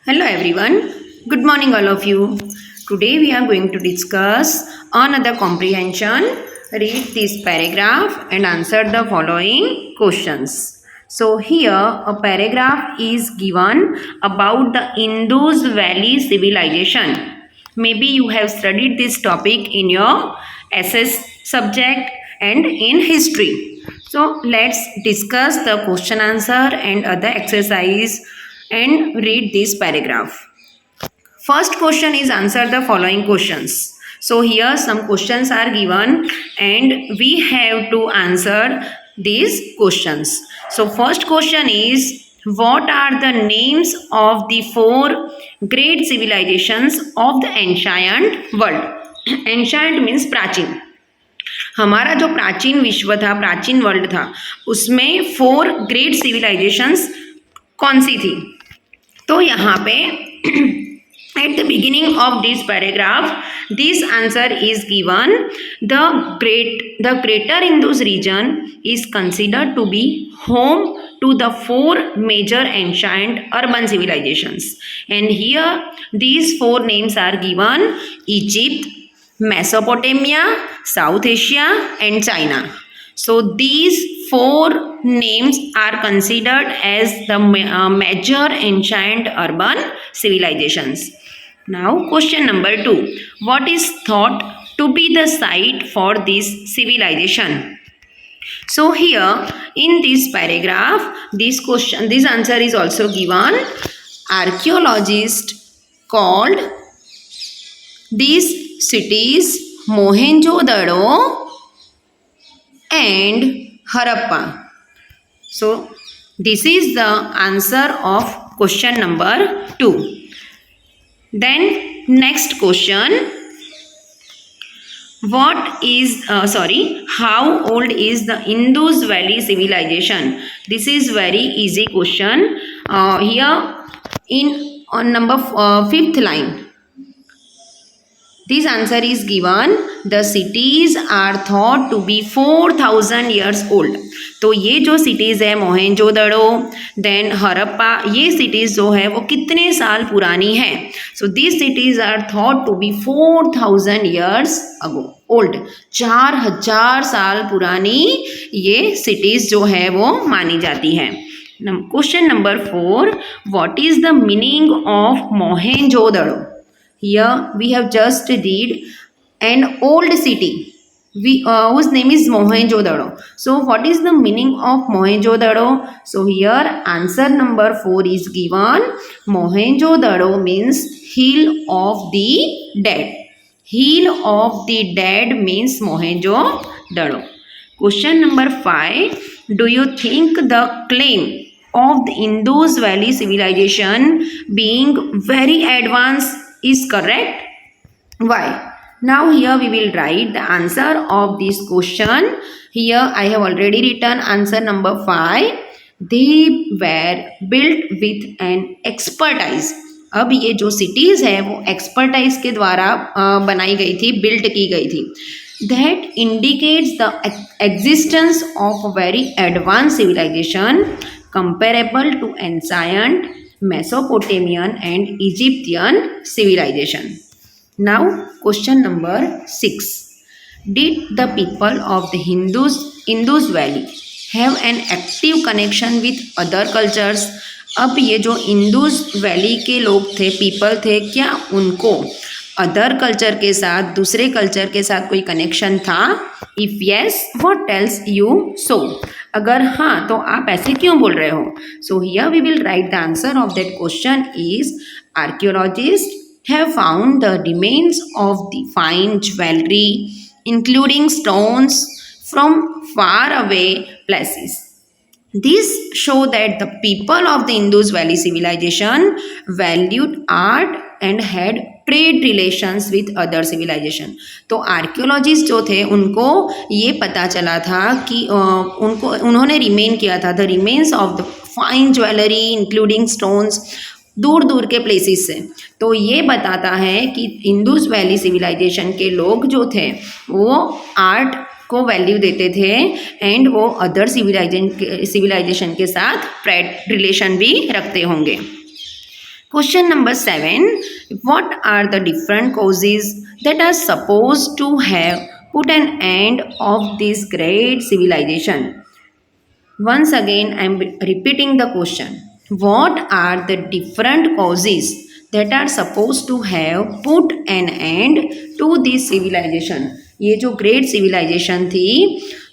Hello everyone. Good morning all of you. Today we are going to discuss another comprehension. Read this paragraph and answer the following questions. So here a paragraph is given about the Indus Valley civilization. Maybe you have studied this topic in your SS subject and in history. So let's discuss the question answer and other exercise and read this paragraph. First question is answer the following questions. So here some questions are given and we have to answer these questions. So first question is, what are the names of the four great civilizations of the ancient world? Ancient means प्राचीन. हमारा जो प्राचीन विश्व था, प्राचीन world था, उसमें four great civilisations कौन सी थी? तो यहाँ पे at the beginning of this paragraph, this answer is given. The greater Indus region is considered to be home to the four major ancient urban civilizations. And here these four names are given: Egypt, Mesopotamia, South Asia and China. So these four names are considered as the major ancient urban civilizations. Now question number 2. What is thought to be the site for this civilization? So here in this paragraph, this answer is also given. Archaeologists called these cities Mohenjo-daro and Harappa. So this is the answer of question number 2. Then next question, how old is the Indus Valley civilization? This is very easy question. Here on number 5th line, this answer is given. The cities are thought to be 4,000 years old. तो ये जो cities है मोहेंजोदड़ो then Harappa, ये cities जो है वो कितने साल पुरानी है? So this cities are thought to be 4,000 years ago old. 4,000 साल पुरानी ये सिटीज़ जो है वो मानी जाती है. Question number 4, what is the meaning of Mohenjodaro? Here we have just read an old city whose name is Mohenjo-daro. So what is the meaning of Mohenjo-daro? So here answer number 4 is given. Mohenjo-daro means hill of the dead. Hill of the dead means Mohenjo-daro. Question number 5. Do you think the claim of the Indus Valley civilization being very advanced is correct? Why? Now here we will write the answer of this question. Here I have already written answer number 5. They were built with an expertise. अब ये जो cities है वो expertise के द्वारा बनाई गई थी, built की गई थी. That indicates the existence of a very advanced civilization comparable to ancient Mesopotamian and Egyptian civilization. Now question number 6. Did the people of the Indus Valley have an active connection with other cultures? अब ये जो Indus valley के लोग थे, people थे, क्या उनको other culture के साथ, दूसरे कल्चर के साथ कोई कनेक्शन था? If yes, what tells you so? अगर हाँ तो आप ऐसे क्यों बोल रहे हो? So here we will write the answer of that question is, archaeologist have found the remains of the fine jewelry including stones from far away places. These show that the people of the Indus Valley civilization valued art and had trade relations with other civilization. तो archaeologist जो थे उनको ये पता चला था कि उन्होंने रिमेन किया था the remains of the fine jewellery including stones दूर दूर के प्लेसेस से. तो ये बताता है कि इंडस वैली सिविलाइजेशन के लोग जो थे वो आर्ट को वैल्यू देते थे एंड वो अदर सिविलाइजेशन के साथ ट्रेड रिलेशन भी रखते होंगे. Question number 7. What are the different causes that are supposed to have put an end of this great civilization? Once again, I am repeating the question. What are the different causes that are supposed to have put an end to this civilization? ये जो great civilisation थी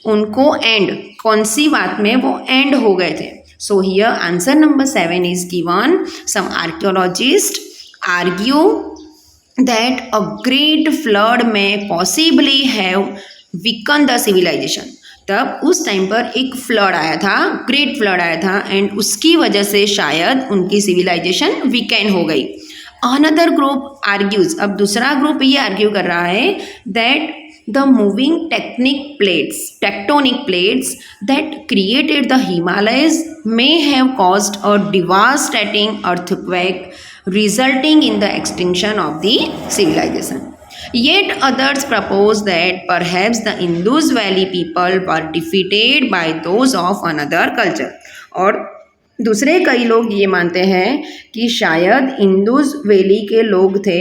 उनको and कौन सी बात में वो and हो गए थे. So here answer number 7 is given. Some archaeologists argue that a great flood may possibly have weakened the civilization. तब उस टाइम पर एक फ्लड आया था, ग्रेट फ्लड आया था एंड उसकी वजह से शायद उनकी सिविलाइजेशन वीकेंड हो गई. अनदर ग्रुप आर्ग्यूज, अब दूसरा ग्रुप ये आर्ग्यू कर रहा है that the moving tectonic plates that created the Himalayas may have caused a devastating earthquake resulting in the extinction of the civilization. Yet others propose that perhaps the Indus Valley people were defeated by those of another culture. और दूसरे कई लोग ये मानते हैं कि शायद Indus valley के लोग थे,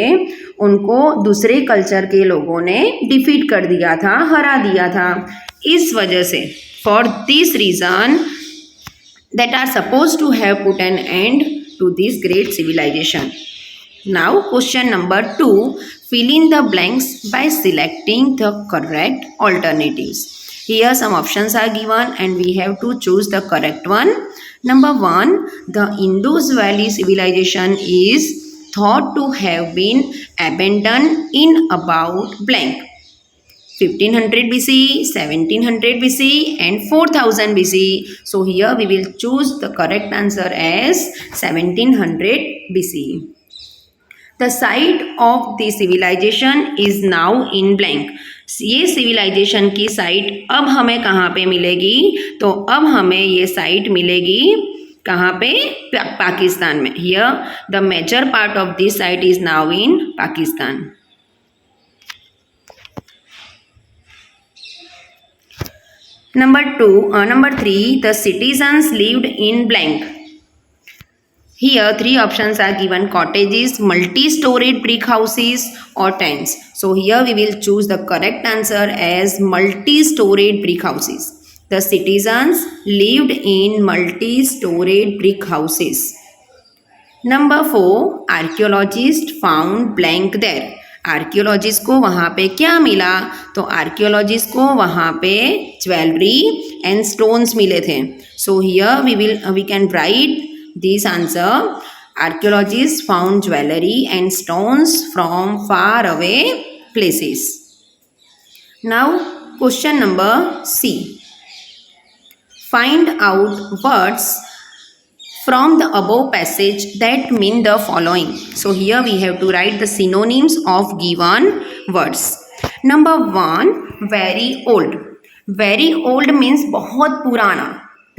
उनको दूसरे कल्चर के लोगों ने डिफीट कर दिया था, हरा दिया था. इस वजह से for this reason that are supposed to have put an end to this great civilization. Now question number 2, fill in the blanks by selecting the correct alternatives. Here some options are given and we have to choose the correct one. Number 1, the Indus Valley civilization is thought to have been abandoned in about blank 1500 BC, 1700 BC and 4000 BC. So here we will choose the correct answer as 1700 BC. The site of the civilization is now in blank. ये civilisation की site अब हमें कहाँ पे मिलेगी? तो अब हमें ये साइट मिलेगी कहाँ पे? पाकिस्तान में. Here the major part of this site is now in Pakistan. Number 3, the citizens lived in blank. Here 3 options are given: cottages, multi-storied brick houses or tents. So here we will choose the correct answer as multi-storied brick houses. The citizens lived in multi-storied brick houses. Number 4, archaeologists found blank there. Archaeologist को वहाँ पे क्या मिला? तो archaeologist को वहाँ पे jewellery and stones मिले थे. So here we can write this answer. Archaeologists found jewelry and stones from far away places. Now question number C. Find out words from the above passage that mean the following. So here we have to write the synonyms of given words. Number 1, very old. Very old means बहुत पुराना,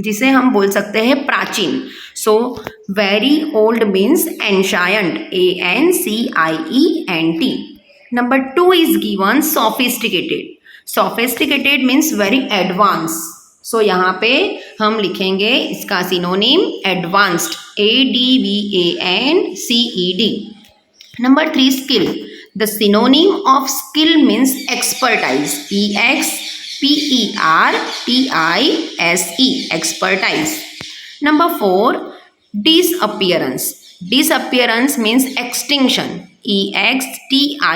जिसे हम बोल सकते हैं प्राचीन. So very old means ancient, ANCIENT. Number 2 is given sophisticated. Sophisticated means very advance. So यहाँ पे हम लिखेंगे इसका synonym advanced, ADVANCED. Number 3 skill. The synonym of skill means expertise, EXPERTISE, expertise. Number 4, disappearance. Disappearance means extinction, EXTINCTION.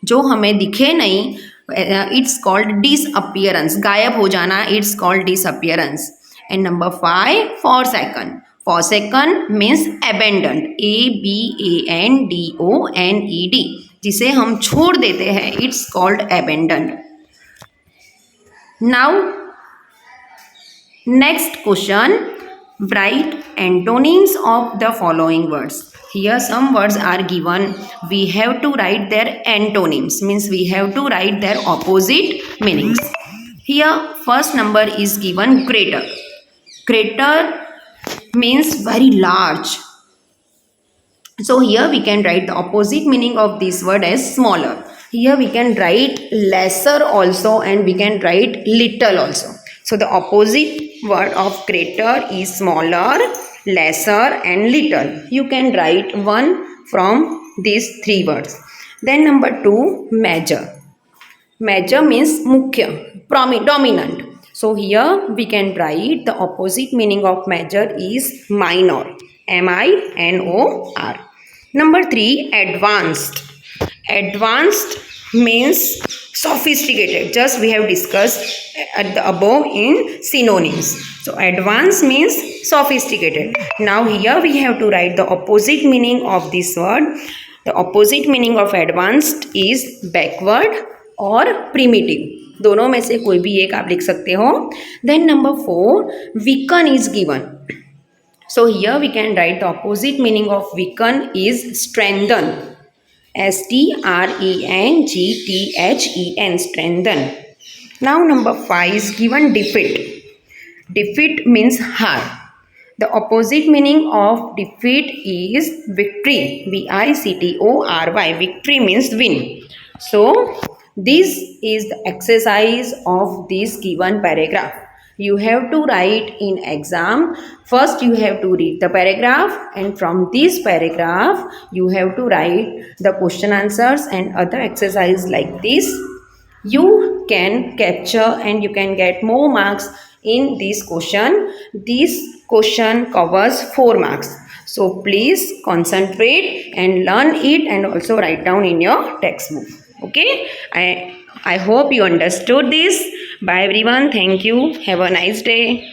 जो हमें दिखे नहीं, it's called disappearance. गायब हो जाना, it's called disappearance. And number 5, forsaken. Forsaken means abandoned, ABANDONED. जिसे हम छोड़ देते हैं, it's called abandoned. Now next question, write antonyms of the following words. Here some words are given, we have to write their antonyms, means we have to write their opposite meanings. Here first number is given greater. Greater means very large. So here we can write the opposite meaning of this word as smaller. Here we can write lesser also and we can write little also. So the opposite word of greater is smaller lesser and little. You can write one from these three words. Then number 2, measure. Measure means mukhya, dominant. So here we can write the opposite meaning of measure is minor. minor. Number 3, advanced. Advanced means sophisticated. Just we have discussed at the above in synonyms. So advanced means sophisticated. Now here we have to write the opposite meaning of this word. The opposite meaning of advanced is backward और primitive. दोनों में से कोई भी एक आप लिख सकते हो. Then number 4, weaken is given. So here we can write the opposite meaning of weaken is strengthen. strengthen, strengthen. Now number 5 is given defeat. Defeat means har. The opposite meaning of defeat is victory. victory. Victory means win. So this is the exercise of this given paragraph. You have to write in exam. First you have to read the paragraph, and from this paragraph you have to write the question answers and other exercise like this. You can capture and you can get more marks in this question. This question covers 4 marks. So please concentrate and learn it and also write down in your textbook. Okay, I hope you understood this. Bye everyone. Thank you. Have a nice day.